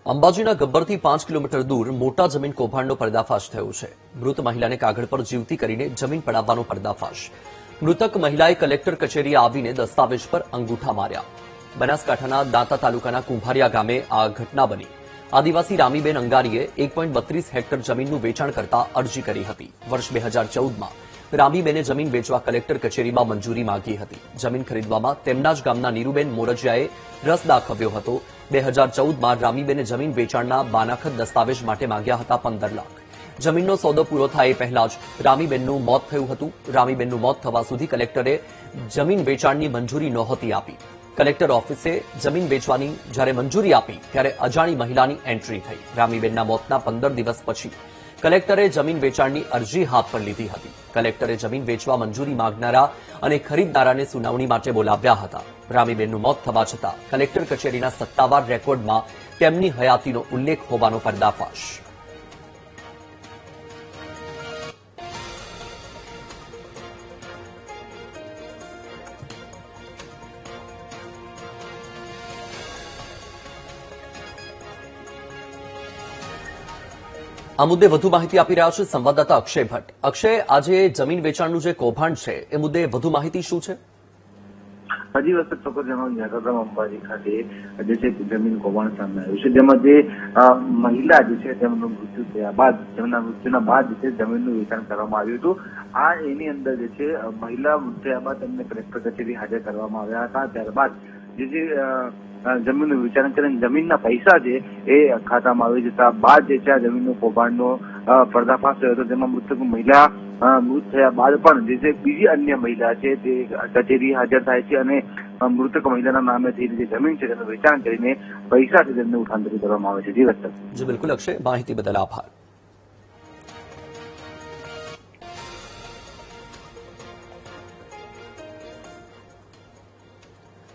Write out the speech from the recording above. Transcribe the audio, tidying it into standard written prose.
અંબાજીના ગબ્બરથી 5 kilometre દૂર મોટા જમીન કૌભાંડનો પર્દાફાશ થયો છે। મૃત મહિલાને કાગળ પર જીવતી કરીને જમીન પડાવવાનો પર્દાફાશ। મૃતક મહિલાએ કલેક્ટર કચેરીએ આવીને દસ્તાવેજ પર અંગૂઠા માર્યા। બનાસકાંઠાના દાંતા તાલુકાના કુંભારિયા ગામે આ ઘટના બની। આદિવાસી રામીબેન અંગારીએ 1.32 હેક્ટર જમીનનું વેચાણ કરતા અરજી કરી હતી। વર્ષ 2014માં રામીબેને જમીન વેચવા કલેક્ટર કચેરીમાં મંજૂરી માંગી હતી। જમીન ખરીદવામાં તેમના જ ગામના નીરુબેન મોરજિયાએ રસ દાખવ્યો હતો। 2014માં રામીબેને જમીન વેચાણના બાનાખત દસ્તાવેજ માટે માંગ્યા હતા 15 લાખ। જમીનનો સોદો પૂરો થાય એ પહેલા જ રામીબેનનું મોત થયું હતું। રામીબેનનું મોત થવા સુધી કલેક્ટરે જમીન વેચાણની મંજૂરી નહોતી આપી। કલેક્ટર ઓફિસે જમીન વેચવાની જ્યારે મંજૂરી આપી ત્યારે અજાણી મહિલાની એન્ટ્રી થઈ। રામીબેનના મોતના 15 દિવસ પછી કલેક્ટરે જમીન વેચાણની અરજી હાથ પર લીધી હતી। કલેક્ટરે જમીન વેચવા મંજૂરી માંગનારા અને ખરીદનારાને સુનાવણી માટે બોલાવ્યા હતા। રામીબેનનું મોત થવા છતાં કલેક્ટર કચેરીના સત્તાવાર રેકોર્ડમાં તેમની હયાતીનો ઉલ્લેખ હોવાનો પર્દાફાશ। આ મુદ્દે વધુ માહિતી આપી રહ્યા છે સંવાદદાતા અક્ષય ભટ્ટ। અક્ષય, આજે જમીન વેચાણનું જે કૌભાંડ છે એ મુદ્દે વધુ માહિતી શું છે? હજી વખત ચોક્કસ જણાવ્યું અંબાજી ખાતે જે છે જમીન કૌભાંડ સામે આવ્યું છે, જેમાં જે મહિલા જે છે તેમનું મૃત્યુ થયા બાદ તેમના મૃત્યુના બાદ જે છે જમીનનું વેચાણ કરવામાં આવ્યું હતું। આ એની અંદર જે છે મહિલા મૃત્યુ થયા બાદ તેમને કલેક્ટર કચેરી હાજર કરવામાં આવ્યા હતા। ત્યારબાદ જે જમીનનું વેચાણ કરીને જમીનના પૈસા છે એ ખાતામાં આવી જતા બાદ જે છે આ જમીનનું કૌભાંડનો પર્દાફાશ થયો હતો। જેમાં મૃતક મહિલા મૃત થયા બાદ પણ જે બીજી અન્ય મહિલા છે તે કચેરી હાજર થાય છે અને મૃતક મહિલાના નામેથી જે જમીન છે તેનું વેચાણ કરીને પૈસાથી તેમને ઉઠાંતરિત કરવામાં આવે છે। જી બિલકુલ અક્ષય, માહિતી બદલ આભાર।